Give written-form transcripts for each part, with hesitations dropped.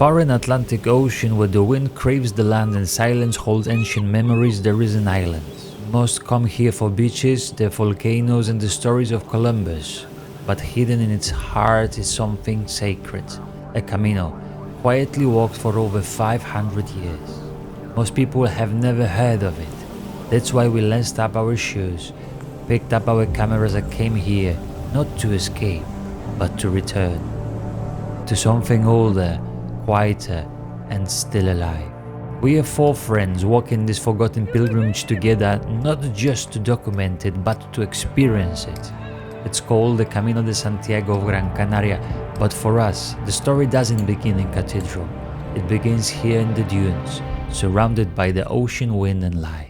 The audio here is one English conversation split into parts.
Far in Atlantic Ocean, where the wind craves the land and silence holds ancient memories, there is an island. Most come here for beaches, the volcanoes and the stories of Columbus. But hidden in its heart is something sacred, a Camino, quietly walked for over 500 years. Most people have never heard of it. That's why we lanced up our shoes, picked up our cameras and came here, not to escape, but to return. To something older, quieter, and still alive. We are 4 friends walking this forgotten pilgrimage together, not just to document it, but to experience it. It's called the Camino de Gran Canaria, but for us, the story doesn't begin in Cathedral. It begins here in the dunes, surrounded by the ocean wind and light.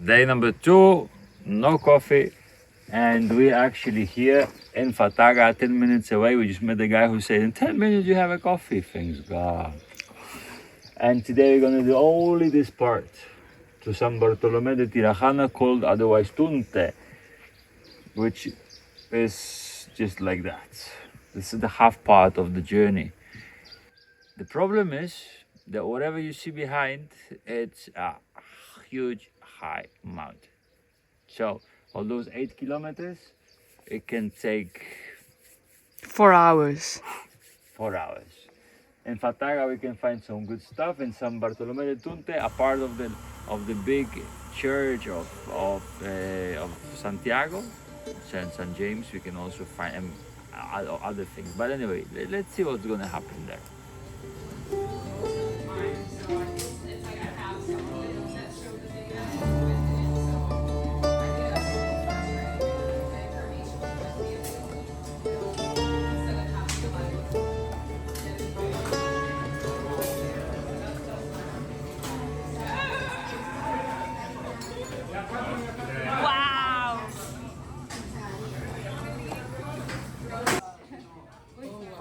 Day number 2, no coffee, and we're actually here in Fataga, 10 minutes away. We just met the guy who said, in 10 minutes you have a coffee. Thanks God. And today we're gonna do only this part to San Bartolomé de Tirajana, called otherwise Tunte, which is just like that. This is the half part of the journey. The problem is that whatever you see behind, it's a huge high mountain. So all those 8 kilometers, it can take 4 hours. 4 hours. In Fataga we can find some good stuff. In San Bartolomé de Tunte, a part of the big church of Santiago, St. James, we can also find other things. But anyway, let's see what's gonna happen there.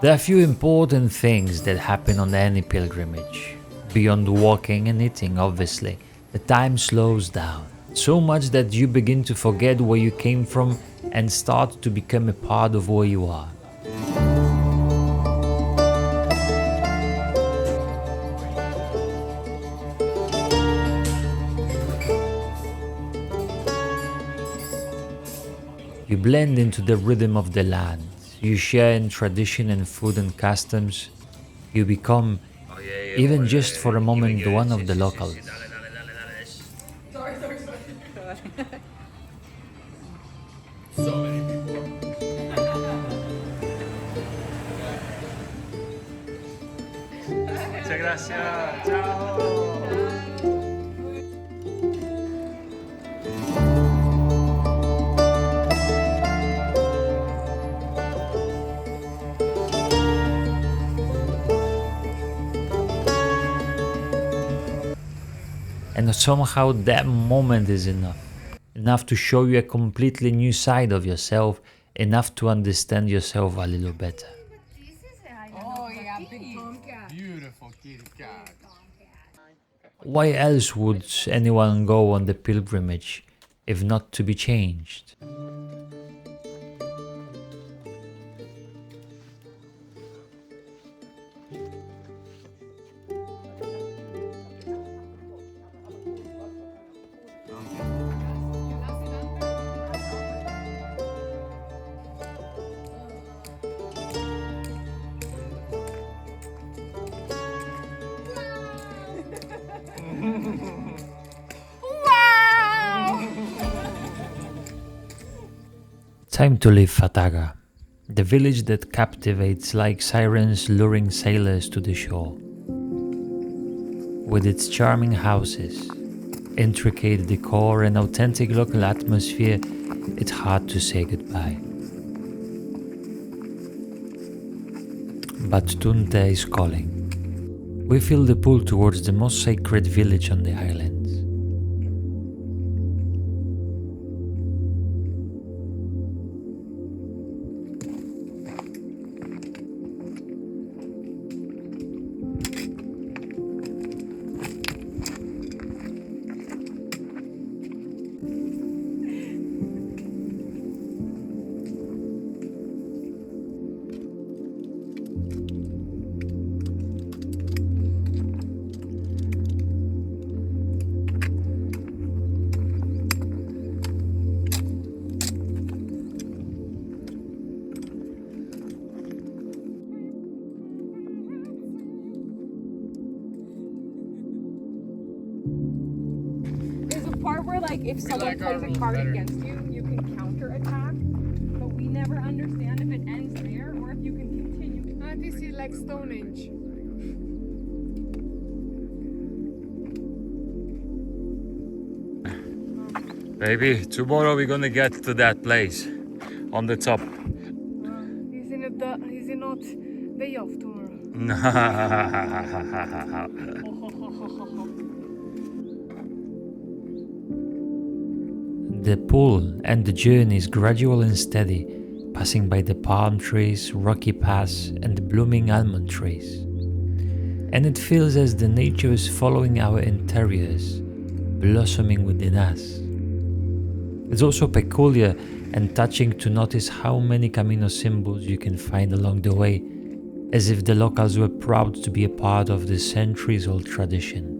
There are a few important things that happen on any pilgrimage. Beyond walking and eating, obviously, the time slows down. So much that you begin to forget where you came from and start to become a part of where you are. You blend into the rhythm of the land. You share in tradition and food and customs. You become, even just for a moment, one of the locals. Sorry. So many people. Muchas gracias. Ciao. And somehow that moment is enough. Enough to show you a completely new side of yourself, enough to understand yourself a little better. Oh, yeah, big pumpkin. Beautiful. Why else would anyone go on the pilgrimage if not to be changed? Time to leave Fataga, the village that captivates like sirens luring sailors to the shore. With its charming houses, intricate decor and authentic local atmosphere, it's hard to say goodbye. But Tunte is calling. We feel the pull towards the most sacred village on the islands. Part where like if someone plays a card against you, you can counter attack, but we never understand if it ends there or if you can continue. This is like Stone Age. Baby, tomorrow we're gonna get to that place on the top. Is it not day off tomorrow? The pull and the journey is gradual and steady, passing by the palm trees, rocky paths, and the blooming almond trees. And it feels as the nature is following our interiors, blossoming within us. It's also peculiar and touching to notice how many Camino symbols you can find along the way, as if the locals were proud to be a part of this centuries-old tradition.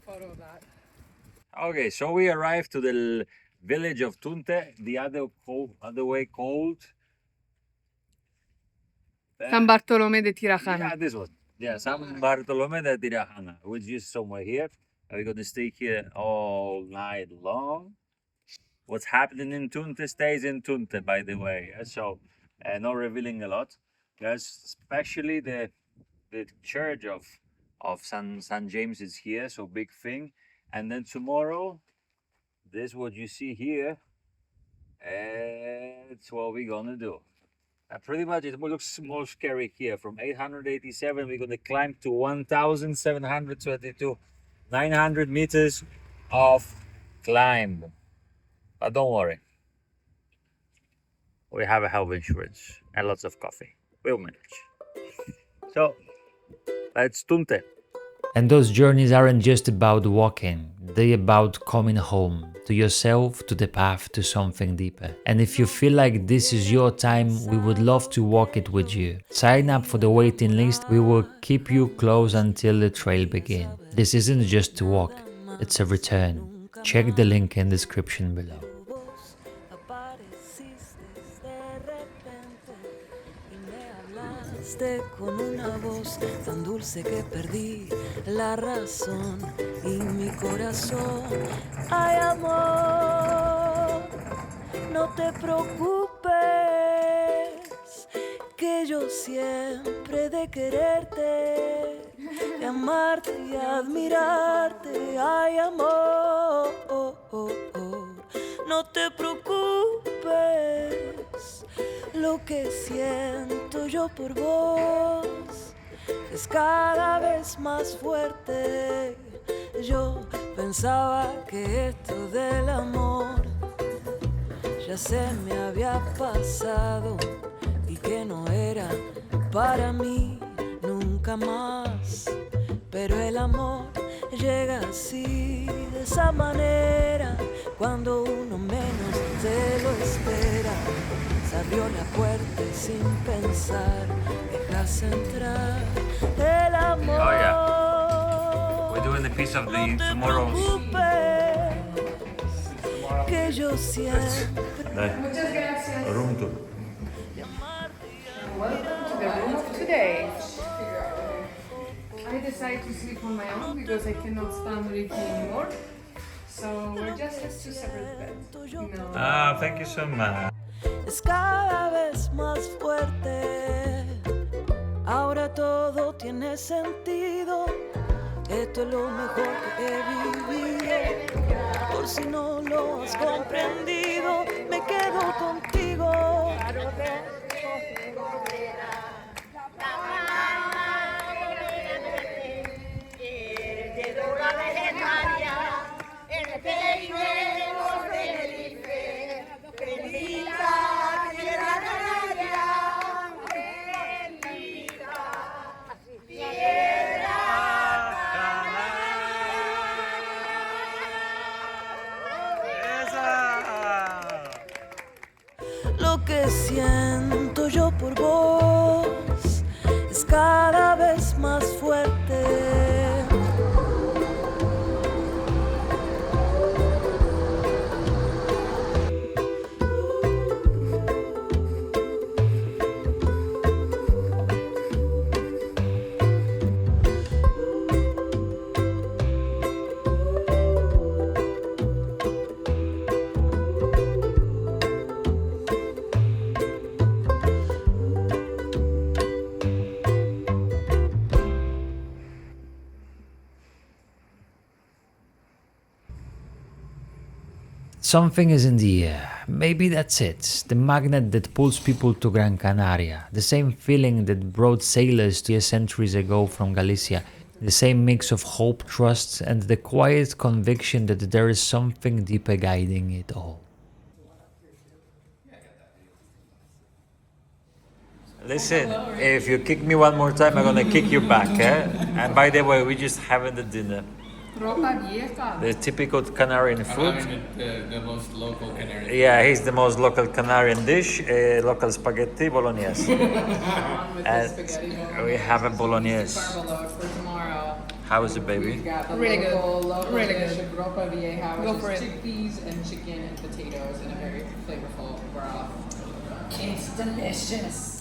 Photo of that. Okay, so we arrived to the village of Tunte, the other way called San Bartolomé de Tirajana. Yeah, this one. Yeah, San Bartolomé de Tirajana, which is somewhere here. We're gonna stay here all night long. What's happening in Tunte stays in Tunte, by the way. So, not revealing a lot. There's especially the church of San James is here, so big thing. And then tomorrow, this what you see here. It's what we're gonna do. Pretty much it looks more scary here. From 887, we're gonna climb to 1,722, 900 meters of climb. But don't worry, we have a health insurance and lots of coffee. We'll manage. So, let's Tunte. And those journeys aren't just about walking, they're about coming home, to yourself, to the path, to something deeper. And if you feel like this is your time, we would love to walk it with you. Sign up for the waiting list, we will keep you close until the trail begins. This isn't just to walk, it's a return. Check the link in description below. Con una voz tan dulce que perdí la razón y mi corazón. Ay, amor, no te preocupes, que yo siempre de quererte, de amarte y admirarte. Ay, amor, no te preocupes, lo que siento yo por vos es cada vez más fuerte. Yo pensaba que esto del amor ya se me había pasado y que no era para mí nunca más. Pero el amor llega así, de esa manera, cuando uno menos se lo espera. Se abrió la puerta y sin pensar dejas entrar el amor. Oh yeah. We're doing the piece of the tomorrow's. Que yo siempre. Muchas gracias. Room tour. Welcome to the room of today. I decided to sleep on my own because I cannot stand Ricky anymore. So we're just two separate beds. No. Ah, thank you so much. Es cada vez más fuerte. Ahora todo tiene sentido. Esto es lo mejor que he vivido. Por si no lo has comprendido, me quedo contigo. Lo que siento yo por vos es cada vez más fuerte. Something is in the air. Maybe that's it. The magnet that pulls people to Gran Canaria. The same feeling that brought sailors to centuries ago from Galicia. The same mix of hope, trust, and the quiet conviction that there is something deeper guiding it all. Listen, if you kick me one more time, I'm gonna kick you back, eh? And by the way, we just having the dinner. The typical Canarian food. The most local Canarian. Yeah, he's the most local Canarian dish, local spaghetti bolognese. And we have a bolognese. For tomorrow. How is it, baby? We got the Really good. local Really dish good. of ropa vieja, Go which for is it. chickpeas and chicken and potatoes in a very flavorful broth. It's delicious.